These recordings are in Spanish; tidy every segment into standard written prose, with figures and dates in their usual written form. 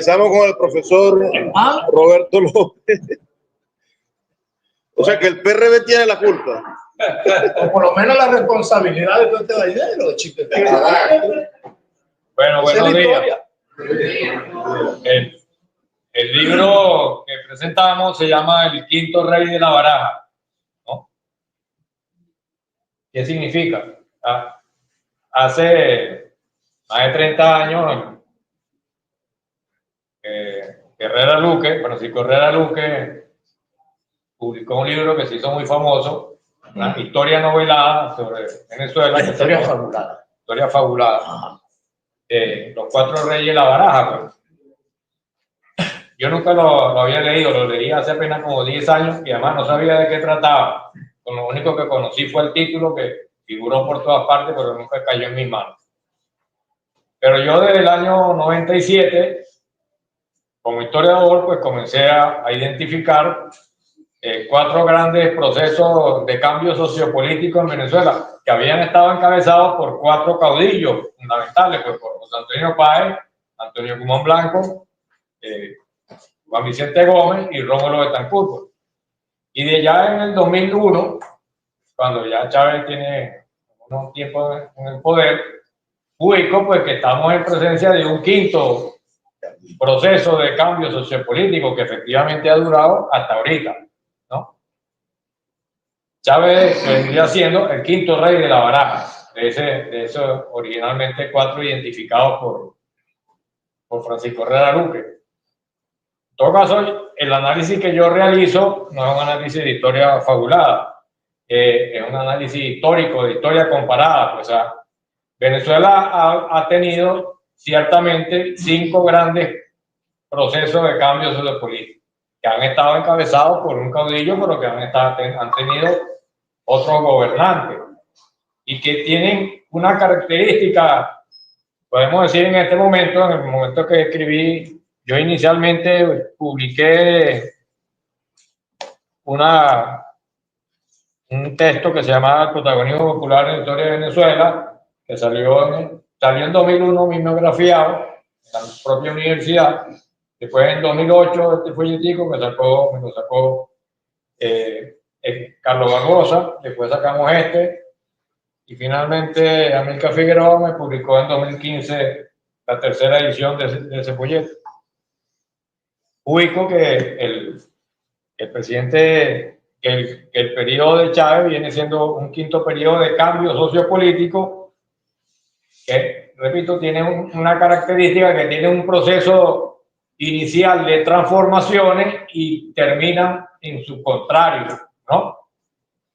Empezamos con el profesor Roberto López. O sea que el PRD tiene la culpa. O por lo menos la responsabilidad de toda esta idea de los chicos. Bueno, buenos días. El libro que presentamos se llama El quinto rey de la baraja, ¿no? ¿Qué significa? Hace más de 30 años, Herrera Luque, Francisco Herrera Luque, publicó un libro que se hizo muy famoso, una historia novelada sobre Venezuela. Historia fabulada. Historia fabulada. Los cuatro reyes de la baraja, pues. Yo nunca lo había leído, lo leí hace apenas como 10 años y además no sabía de qué trataba. Lo único que conocí fue el título, que figuró por todas partes, pero nunca cayó en mis manos. Pero yo desde el año 97, como historiador, pues comencé a identificar cuatro grandes procesos de cambio sociopolítico en Venezuela, que habían estado encabezados por cuatro caudillos fundamentales, pues por José Antonio Páez, Antonio Guzmán Blanco, Juan Vicente Gómez y Rómulo Betancourt. Y de allá en el 2001, cuando ya Chávez tiene un tiempo en el poder, ubico pues que estamos en presencia de un quinto proceso de cambio sociopolítico que efectivamente ha durado hasta ahorita, ¿no? Chávez vendría siendo el quinto rey de la baraja, de esos originalmente cuatro identificados por Francisco Herrera Luque. En todo caso, el análisis que yo realizo no es un análisis de historia fabulada, es un análisis histórico, de historia comparada. Pues, Venezuela ha tenido ciertamente 5 grandes procesos de cambio sociopolítico que han estado encabezados por un caudillo, pero que han tenido otros gobernantes y que tienen una característica, podemos decir en este momento, en el momento que escribí. Yo inicialmente publiqué un texto que se llamaba El protagonismo popular en la historia de Venezuela, que salió en 2001 mimeografiado en la propia universidad. Después en 2008 este folletico me lo sacó Carlos Barbosa. Después sacamos y finalmente Amílcar Figueroa me publicó en 2015 la tercera edición de ese folleto. Ubico que el presidente, que el periodo de Chávez viene siendo un quinto periodo de cambio sociopolítico que, repito, tiene una característica, que tiene un proceso inicial de transformaciones y termina en su contrario, ¿no?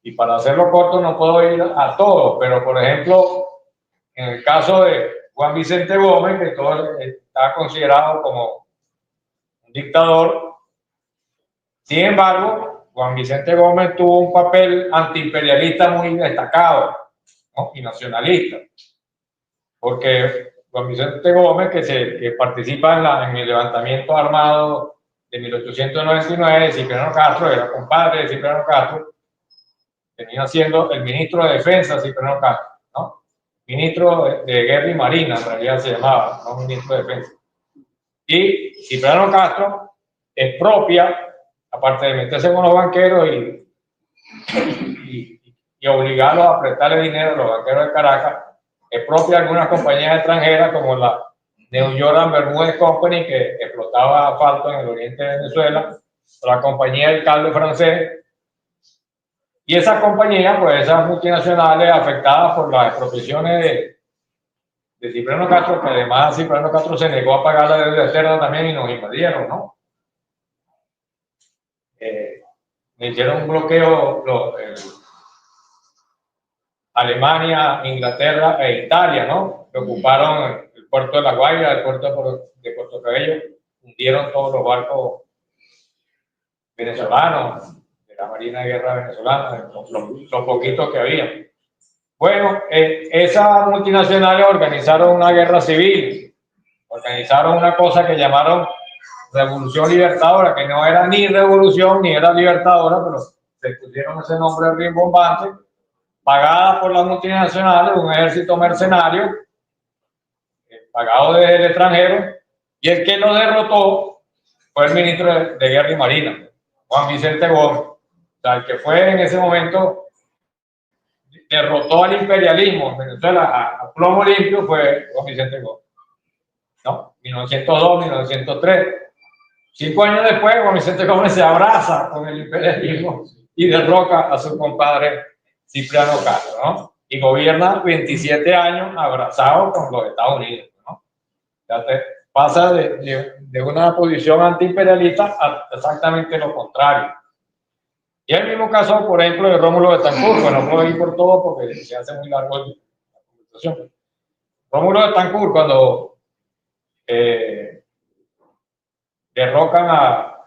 Y para hacerlo corto no puedo ir a todo, pero por ejemplo, en el caso de Juan Vicente Gómez, que todo está considerado como dictador. Sin embargo, Juan Vicente Gómez tuvo un papel antiimperialista muy destacado, ¿no? Y nacionalista, porque Juan Vicente Gómez, que participa en el levantamiento armado de 1899 de Cipriano Castro, era compadre de Cipriano Castro, venía siendo el ministro de Defensa Cipriano Castro, ¿no? Ministro de Guerra y Marina, en realidad se llamaba, no ministro de Defensa. Y Cipriano Castro expropia, aparte de meterse con los banqueros y obligarlos a prestarle dinero a los banqueros de Caracas, expropia algunas compañías extranjeras como la New York Bermúdez Company, que explotaba asfalto en el oriente de Venezuela, o la compañía del Calde francés. Y esas compañías, pues esas multinacionales afectadas por las expropiaciones de Cipriano Castro, que además Cipriano Castro se negó a pagar la deuda externa también y nos invadieron, ¿no? Me hicieron un bloqueo Alemania, Inglaterra e Italia, ¿no? Que ocuparon el puerto de La Guaira, el puerto de Puerto Cabello, hundieron todos los barcos venezolanos, de la Marina de Guerra venezolana, los poquitos que había. Bueno, esas multinacionales organizaron una guerra civil, organizaron una cosa que llamaron Revolución Libertadora, que no era ni revolución ni era libertadora, pero se pusieron ese nombre rimbombante, pagada por las multinacionales, un ejército mercenario, pagado desde el extranjero, Y el que lo derrotó fue el ministro de Guerra y Marina, Juan Vicente Gómez. O sea, el que fue en ese momento, derrotó al imperialismo en Venezuela a plomo limpio, fue Juan Vicente Gómez. ¿No? 1902, 1903. 5 años después, Juan Vicente Gómez se abraza con el imperialismo y derroca a su compadre Cipriano Castro, ¿no? Y gobierna 27 años abrazado con los Estados Unidos, ¿no? Pasa de una posición antiimperialista a exactamente lo contrario. Y el mismo caso, por ejemplo, de Rómulo Betancourt. Bueno, no voy a ir por todo porque se hace muy largo la conversación. Rómulo Betancourt, cuando derrocan a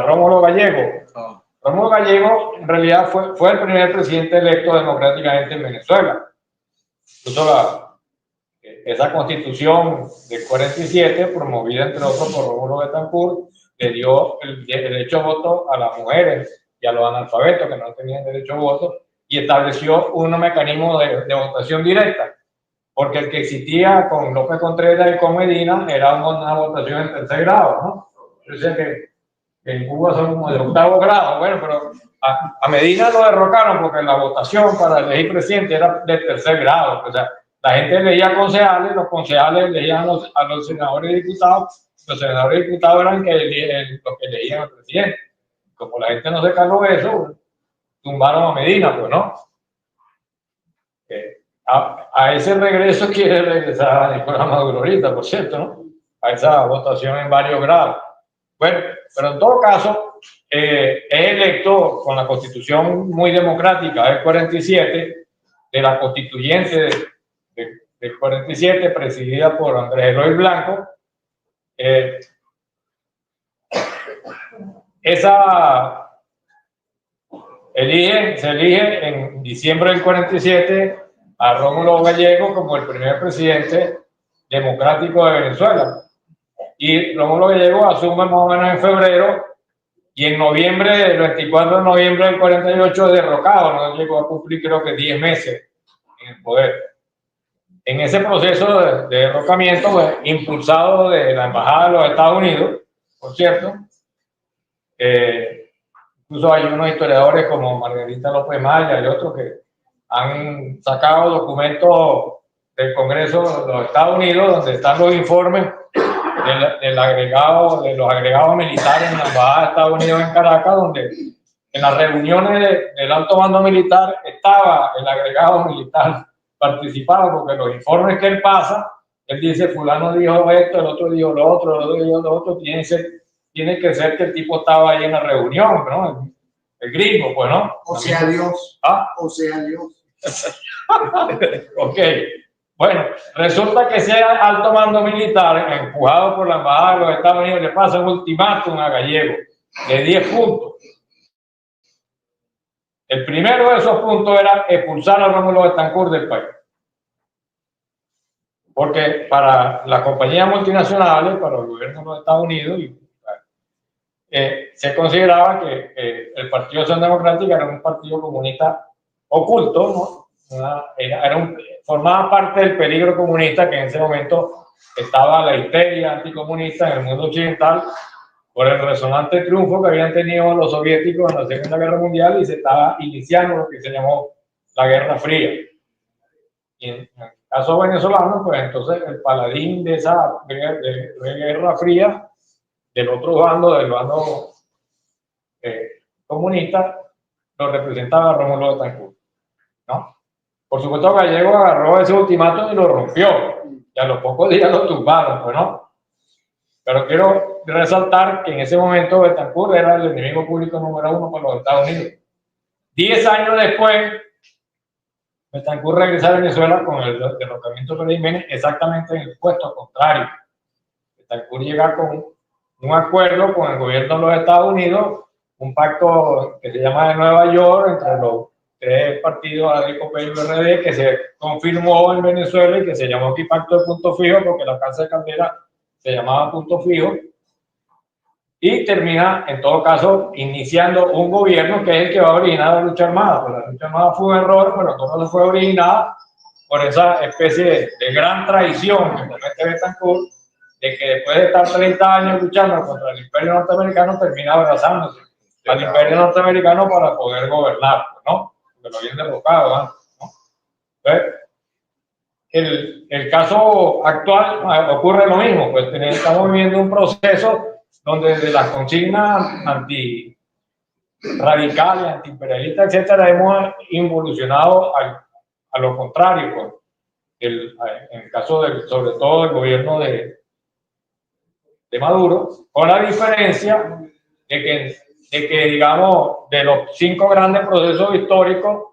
Rómulo Gallego. Rómulo Gallego en realidad fue el primer presidente electo democráticamente en Venezuela. Incluso esa constitución del 47, promovida entre otros por Rómulo Betancourt, le dio el derecho a voto a las mujeres y a los analfabetos que no tenían derecho a voto, y estableció un mecanismo de votación directa, porque el que existía con López Contreras y con Medina era una votación en tercer grado, ¿no? Yo sé que en Cuba son como de octavo grado, bueno, pero a Medina lo derrocaron porque la votación para elegir presidente era de tercer grado. O sea, la gente elegía concejales, los concejales elegían a los senadores y diputados, los senadores y diputados eran los que elegían al presidente. Como la gente no se caló eso, tumbaron a Medina, pues, ¿no? A ese regreso quiere regresar a Nicolás Maduro ahorita, por cierto, ¿no? A esa votación en varios grados. Bueno, pero en todo caso, es electo con la constitución muy democrática del 47, de la constituyente del 47, presidida por Andrés Eloy Blanco. Se elige en diciembre del 47 a Rómulo Gallego como el primer presidente democrático de Venezuela. Y Rómulo Gallego asume más o menos en febrero, y en noviembre, el 24 de noviembre del 48, derrocado. No llegó a cumplir, creo que 10 meses en el poder. En ese proceso de derrocamiento, pues, impulsado de la Embajada de los Estados Unidos, por cierto, incluso hay unos historiadores como Margarita López Maya y otros que han sacado documentos del Congreso de los Estados Unidos donde están los informes de los agregados militares en la Embajada de Estados Unidos en Caracas, donde en las reuniones del alto mando militar estaba el agregado militar participado, porque los informes que él pasa, él dice, fulano dijo esto, el otro dijo lo otro, el otro dijo lo otro, tiene que ser que el tipo estaba ahí en la reunión, ¿no? El gringo, pues, ¿no? O sea, Dios. ¿Ah? O sea, Dios. Ok. Bueno, resulta que ese alto mando militar, empujado por la Embajada de los Estados Unidos, le pasa un ultimátum a Gallego de 10 puntos. El primero de esos puntos era expulsar a Rómulo Betancourt del país. Porque para las compañías multinacionales, para el gobierno de los Estados Unidos, se consideraba que el Partido de Acción Democrática era un partido comunista oculto, ¿no? Formaba parte del peligro comunista, que en ese momento estaba la histeria anticomunista en el mundo occidental por el resonante triunfo que habían tenido los soviéticos en la Segunda Guerra Mundial, y se estaba iniciando lo que se llamó la Guerra Fría. Y en el caso venezolano, pues entonces el paladín de esa Guerra Fría, del otro bando, del bando comunista, lo representaba Rómulo Betancourt, ¿no? Por supuesto, Gallego agarró ese ultimátum y lo rompió, y a los pocos días lo tumbaron, pues, ¿no? Pero quiero resaltar que en ese momento Betancourt era el enemigo público número 1 para los Estados Unidos. 10 años después, Betancourt regresa a Venezuela con el derrocamiento de Pérez Jiménez, exactamente en el puesto contrario. Betancourt llega con un acuerdo con el gobierno de los Estados Unidos, un pacto que se llama de Nueva York entre los 3 partidos ADCP y URD, que se confirmó en Venezuela y que se llamó aquí Pacto de Punto Fijo, porque la Casa de Caldera se llamaba Punto Fijo, y termina, en todo caso, iniciando un gobierno que es el que va a originar la lucha armada. Pues la lucha armada fue un error, pero todo fue originada por esa especie de gran traición que comete Betancourt, de que después de estar 30 años luchando contra el imperio norteamericano, termina abrazándose al imperio norteamericano para poder gobernar, ¿no? Porque lo habían derrocado antes, ¿no? Entonces, el caso actual ocurre lo mismo, pues estamos viviendo un proceso donde desde las consignas anti-radicales, anti-imperialistas, etcétera, hemos involucionado a lo contrario, pues. En el caso sobre todo del gobierno de Maduro, con la diferencia de que, digamos, de los 5 grandes procesos históricos,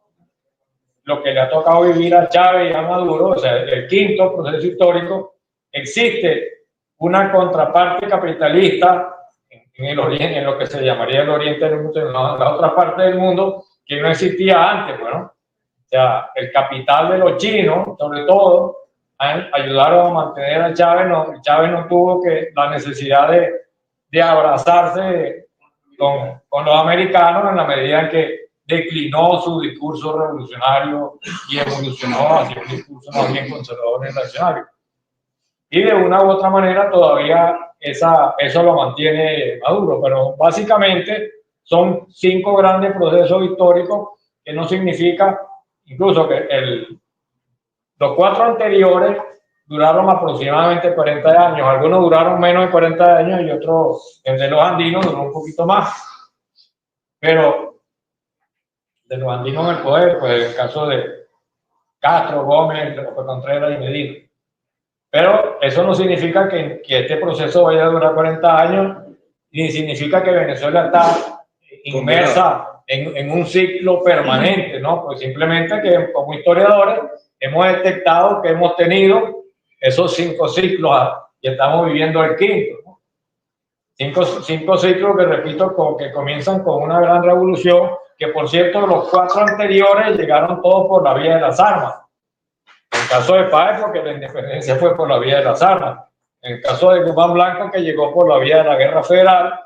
lo que le ha tocado vivir a Chávez y a Maduro, o sea, el 5º proceso histórico, existe una contraparte capitalista en el Oriente, en lo que se llamaría el Oriente del mundo, en la otra parte del mundo, que no existía antes, bueno. O sea, el capital de los chinos, sobre todo, ayudaron a mantener a Chávez. Chávez no tuvo la necesidad de abrazarse con los americanos en la medida en que declinó su discurso revolucionario y evolucionó hacia un discurso más bien conservador y reaccionario. Y de una u otra manera todavía eso lo mantiene Maduro, pero básicamente son 5 grandes procesos históricos que no significa, incluso que los 4 anteriores duraron aproximadamente 40 años, algunos duraron menos de 40 años y otros, el de los andinos, duró un poquito más. Pero de los andinos en el poder, pues el caso de Castro, Gómez, López Contreras y Medina. Pero eso no significa que este proceso vaya a durar 40 años, ni significa que Venezuela está inmersa en un ciclo permanente, ¿no? Pues simplemente que como historiadores hemos detectado que hemos tenido esos 5 ciclos y estamos viviendo el 5º, ¿no? 5 ciclos que, repito, que comienzan con una gran revolución, que por cierto los 4 anteriores llegaron todos por la vía de las armas. En el caso de Páez, porque la independencia fue por la vía de las armas. En el caso de Guzmán Blanco, que llegó por la vía de la guerra federal.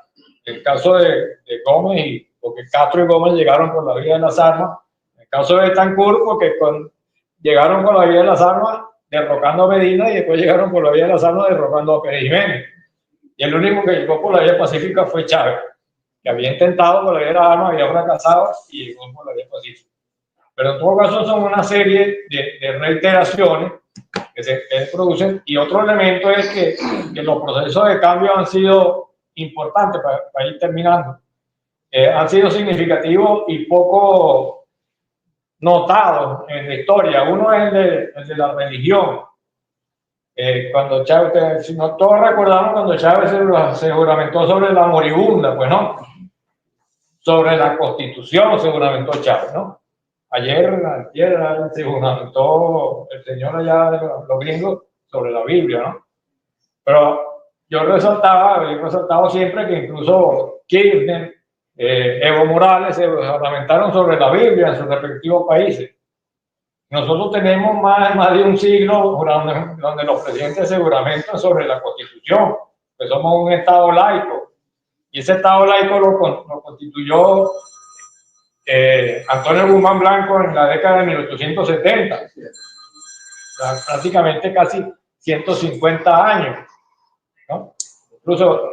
En el caso de Gómez, porque Castro y Gómez llegaron por la vía de las armas. En el caso de Betancourt, porque llegaron por la vía de las armas derrocando a Medina y después llegaron por la vía de las armas derrocando a Pérez Jiménez. Y el único que llegó por la vía pacífica fue Chávez, que había intentado por la vía de las armas, había fracasado y llegó por la vía pacífica. Pero en todo caso son una serie de reiteraciones que se producen. Y otro elemento es que los procesos de cambio han sido importantes, para ir terminando, han sido significativos y poco notados en la historia. Uno es el de la religión. Cuando Chávez, si no todos recordamos cuando Chávez se juramentó sobre la moribunda, pues no, sobre la Constitución se juramentó Chávez, ¿no? Ayer se juramentó el señor allá de los gringos sobre la Biblia, ¿no? Pero yo he resaltado siempre que incluso Kirchner, Evo Morales se juramentaron sobre la Biblia en sus respectivos países. Nosotros tenemos más de un siglo donde los presidentes se juramentan sobre la Constitución, que somos un Estado laico. Y ese Estado laico lo constituyó Antonio Guzmán Blanco en la década de 1870, prácticamente casi 150 años, ¿no? Incluso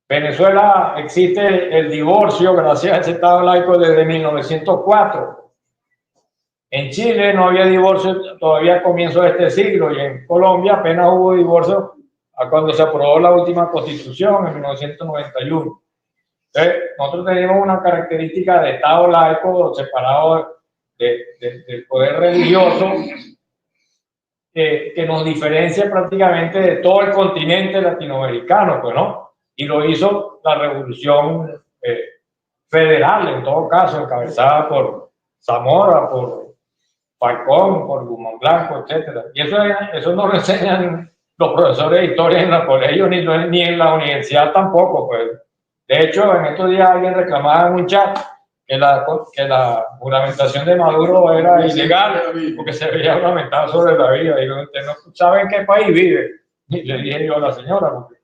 Venezuela existe el divorcio gracias a ese Estado laico desde 1904. En Chile no había divorcio todavía a comienzos de este siglo, y en Colombia apenas hubo divorcio a cuando se aprobó la última constitución en 1991. Entonces, nosotros tenemos una característica de Estado laico separado del poder religioso que nos diferencia prácticamente de todo el continente latinoamericano, pues, ¿no? Y lo hizo la revolución federal, en todo caso, encabezada por Zamora, por Falcón, por Guzmán Blanco, etc. Y eso no lo enseñan los profesores de historia en los colegios ni en la universidad tampoco, pues. De hecho, en estos días alguien reclamaba en un chat que la juramentación de Maduro era ilegal porque se había juramentado sobre la vida. Digo, ¿usted no sabe en qué país vive? Y le dije yo a la señora, porque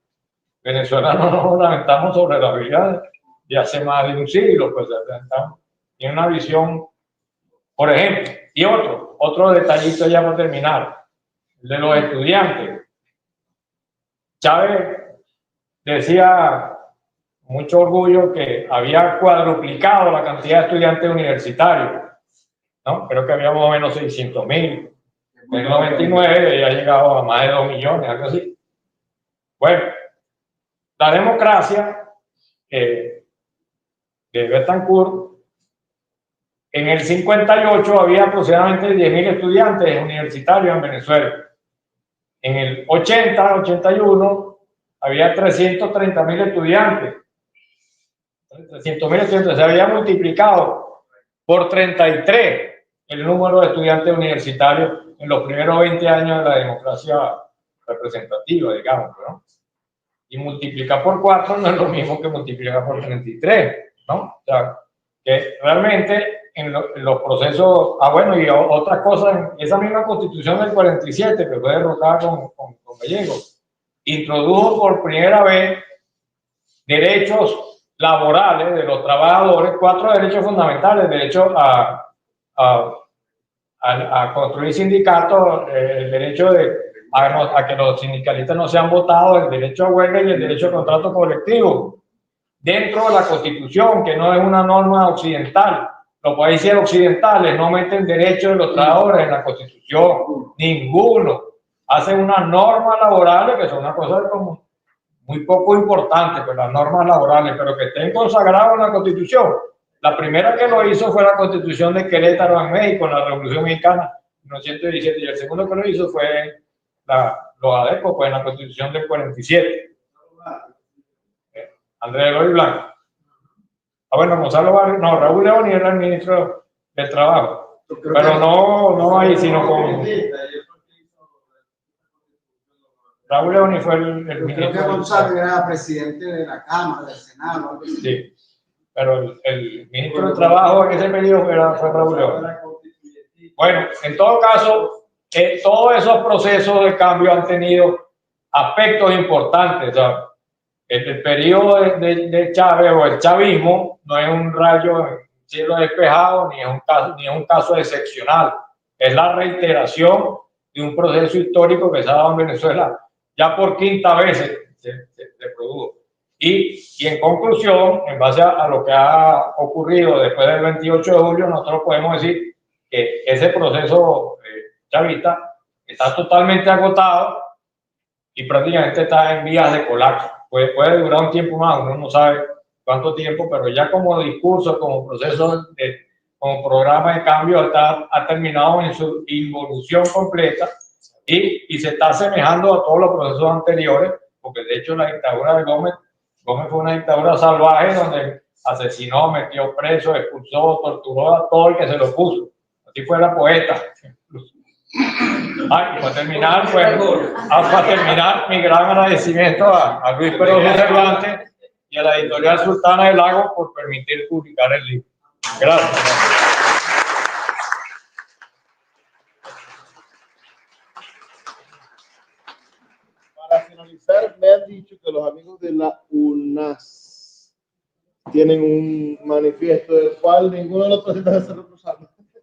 Venezuela no nos juramentamos sobre la vida de hace más de un siglo, pues tiene una visión, por ejemplo. Y otro detallito ya para terminar. de los estudiantes. Chávez decía con mucho orgullo que había cuadruplicado la cantidad de estudiantes universitarios, ¿no? Creo que había más o menos 600.000. En el 99 ya ha llegado a más de 2 millones, algo así. Bueno, la democracia de Betancourt, en el 58 había aproximadamente 10.000 estudiantes universitarios en Venezuela. En el 80, 81, había 330.000 estudiantes. 300.000 estudiantes. Se había multiplicado por 33 el número de estudiantes universitarios en los primeros 20 años de la democracia representativa, digamos, ¿no? Y multiplicar por 4 no es lo mismo que multiplicar por 33, ¿no? O sea, que realmente en los procesos, bueno, y otras cosas, esa misma constitución del 47, que fue derrotada con Gallegos, introdujo por primera vez derechos laborales de los trabajadores, 4 derechos fundamentales: derecho a construir sindicatos, el derecho a que los sindicalistas no sean votados, el derecho a huelga y el derecho a contrato colectivo, dentro de la Constitución, que no es una norma occidental. Los países occidentales no meten derechos de los trabajadores en la Constitución, ninguno. Hacen unas normas laborales que son una cosa como muy poco importante, pues las normas laborales, pero que estén consagradas en la Constitución. La primera que lo hizo fue la Constitución de Querétaro en México, en la Revolución Mexicana, en 1917, y el segundo que lo hizo fue los ADECO, pues en la Constitución del 47. Andrés Eloy Blanco. Bueno, Gonzalo Barrios, no, Raúl Leoni era el ministro del Trabajo, pero no ahí, sino con... Raúl Leoni fue el ministro. Creo que Gonzalo era presidente de la Cámara, del Senado. Sí, pero el ministro del Trabajo en ese periodo fue Raúl Leoni. Bueno, en todo caso, todos esos procesos de cambio han tenido aspectos importantes. O sea, el periodo de Chávez o el chavismo no es un rayo en cielo despejado ni es un caso excepcional. Es la reiteración de un proceso histórico que se ha dado en Venezuela ya por quinta vez se produjo. Y en conclusión, en base a lo que ha ocurrido después del 28 de julio, nosotros podemos decir que ese proceso chavista está totalmente agotado y prácticamente está en vías de colapso. Puede durar un tiempo más, uno no sabe cuánto tiempo, pero ya como discurso, como proceso, como programa de cambio, ha terminado en su involución completa y se está asemejando a todos los procesos anteriores, porque de hecho la dictadura de Gómez fue una dictadura salvaje donde asesinó, metió preso, expulsó, torturó a todo el que se lo puso. Así fue la poeta. Y para terminar, mi gran agradecimiento a Luis Perón Cervantes y a la editorial Sultana del Lago por permitir publicar el libro. Gracias. Para finalizar, me han dicho que los amigos de la UNAS tienen un manifiesto del cual ninguno de los presentes se representa.